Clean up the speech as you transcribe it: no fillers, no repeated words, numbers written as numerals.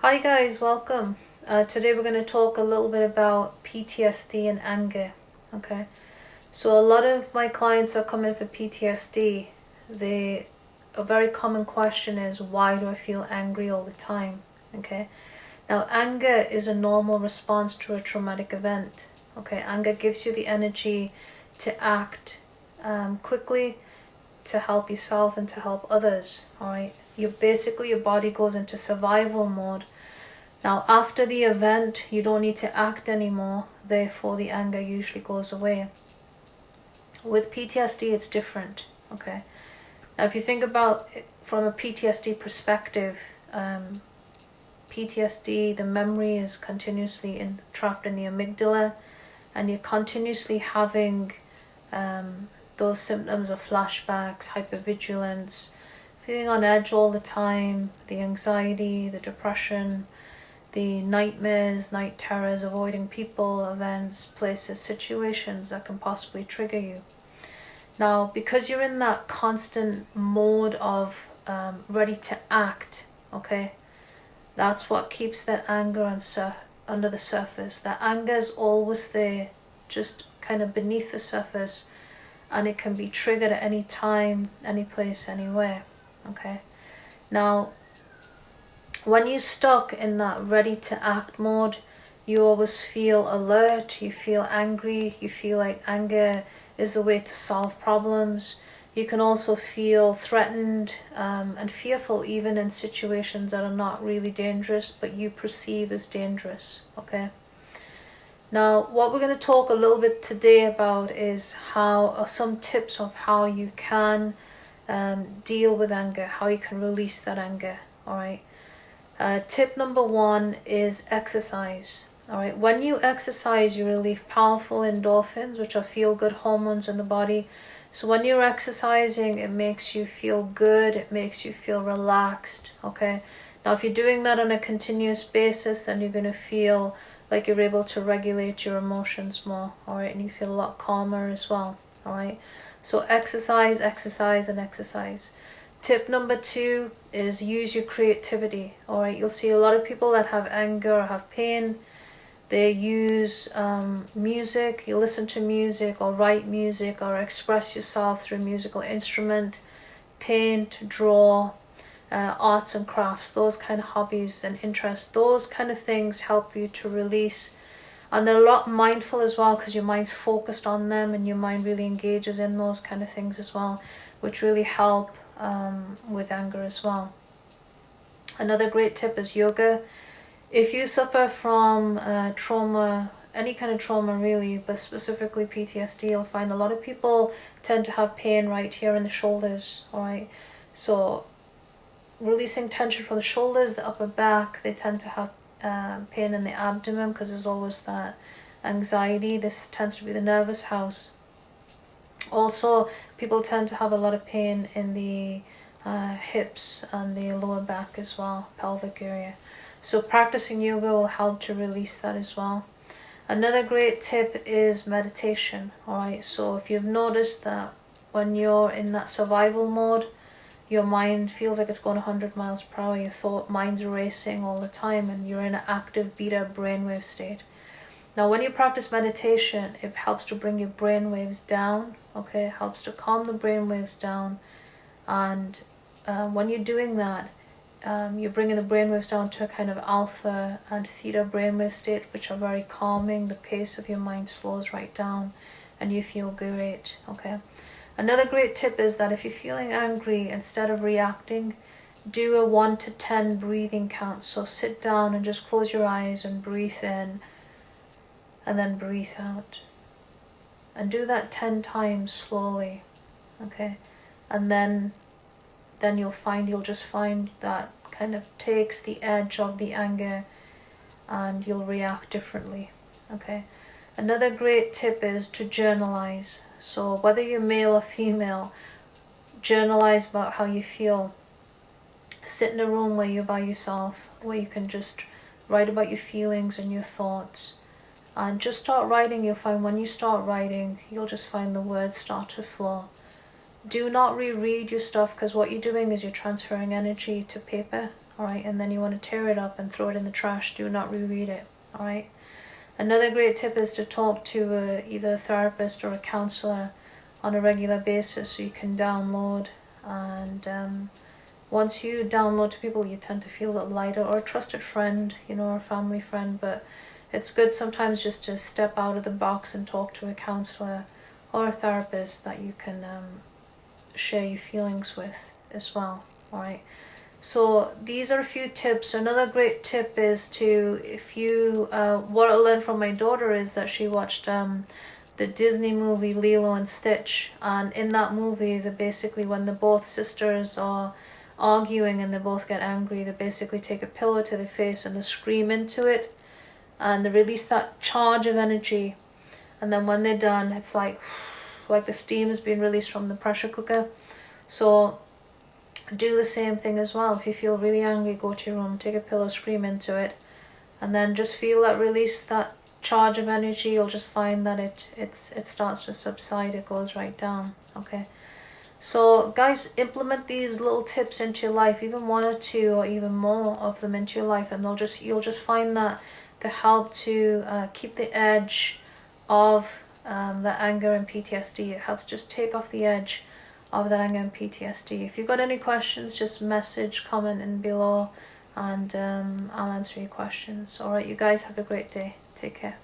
Hi guys, welcome. Today we're going to talk a little bit about PTSD and anger. Okay, so a lot of my clients are coming for PTSD. A very common question is, why do I feel angry all the time? Okay, now anger is a normal response to a traumatic event. Okay, anger gives you the energy to act quickly, to help yourself and to help others. All right, your body goes into survival mode. Now after the event you don't need to act anymore, therefore the anger usually goes away. With PTSD it's different. Okay, now if you think about it from a PTSD perspective, PTSD, the memory is continuously trapped in the amygdala, and you're continuously having those symptoms of flashbacks, hypervigilance, feeling on edge all the time, the anxiety, the depression, the nightmares, night terrors, avoiding people, events, places, situations that can possibly trigger you. Now, because you're in that constant mode of ready to act, okay, that's what keeps that anger under the surface. That anger is always there, just kind of beneath the surface, and it can be triggered at any time, any place, anywhere. Okay, now when you're stuck in that ready to act mode, you always feel alert, you feel angry, you feel like anger is the way to solve problems. You can also feel threatened and fearful even in situations that are not really dangerous but you perceive as dangerous. Okay, now what we're going to talk a little bit today about is some tips of how you can deal with anger, how you can release that anger. All right, tip number one is exercise. All right, when you exercise you release powerful endorphins, which are feel-good hormones in the body. So when you're exercising, it makes you feel good, it makes you feel relaxed. Okay, now if you're doing that on a continuous basis, then you're going to feel like you're able to regulate your emotions more. All right, and you feel a lot calmer as well. All right, so exercise, exercise, and exercise. Tip number two is use your creativity. All right, you'll see a lot of people that have anger or have pain, they use music. You listen to music or write music or express yourself through a musical instrument, paint, draw, arts and crafts, those kind of hobbies and interests. Those kind of things help you to release, and they're a lot mindful as well, because your mind's focused on them and your mind really engages in those kind of things as well, which really help with anger as well. Another great tip is yoga. If you suffer from trauma, any kind of trauma really, but specifically PTSD, you'll find a lot of people tend to have pain right here in the shoulders. All right, so releasing tension from the shoulders, the upper back, they tend to have pain in the abdomen because there's always that anxiety. This tends to be the nervous house. Also, people tend to have a lot of pain in the hips and the lower back as well, pelvic area. So practicing yoga will help to release that as well. Another great tip is meditation. All right, so if you've noticed that when you're in that survival mode, your mind feels like it's going 100 miles per hour, your mind's racing all the time, and you're in an active beta brainwave state. Now when you practice meditation, it helps to bring your brain waves down. Okay, it helps to calm the brain waves down, and when you're doing that, you're bringing the brainwaves down to a kind of alpha and theta brainwave state, which are very calming. The pace of your mind slows right down and you feel great. Okay, another great tip is that if you're feeling angry, instead of reacting, do a 1 to 10 breathing count. So sit down and just close your eyes and breathe in and then breathe out, and do that 10 times slowly. Okay, and then you'll just find that kind of takes the edge of the anger and you'll react differently. Okay, another great tip is to journalize. So whether you're male or female, journalize about how you feel. Sit in a room where you're by yourself, where you can just write about your feelings and your thoughts, and just start writing. You'll find when you start writing, you'll just find the words start to flow. Do not reread your stuff, because what you're doing is you're transferring energy to paper. alright, and then you want to tear it up and throw it in the trash. Do not reread it, alright. Another great tip is to talk to either a therapist or a counselor on a regular basis, so you can download. And once you download to people, you tend to feel a little lighter, or a trusted friend, you know, or a family friend. But it's good sometimes just to step out of the box and talk to a counselor or a therapist that you can share your feelings with as well, alright. So these are a few tips. Another great tip is to, if you, what I learned from my daughter is that she watched the Disney movie Lilo and Stitch, and in that movie, they basically, when the both sisters are arguing and they both get angry, they basically take a pillow to their face and they scream into it, and they release that charge of energy, and then when they're done, it's like the steam has been released from the pressure cooker. So do the same thing as well. If you feel really angry, go to your room, take a pillow, scream into it, and then just feel that release, that charge of energy. You'll just find that it starts to subside, it goes right down, okay. So guys, implement these little tips into your life, even one or two or even more of them into your life, and you'll just find that they help to keep the edge of that anger and PTSD. It helps just take off the edge of that anger and PTSD. If you've got any questions, just message, comment in below, and I'll answer your questions. Alright, you guys have a great day. Take care.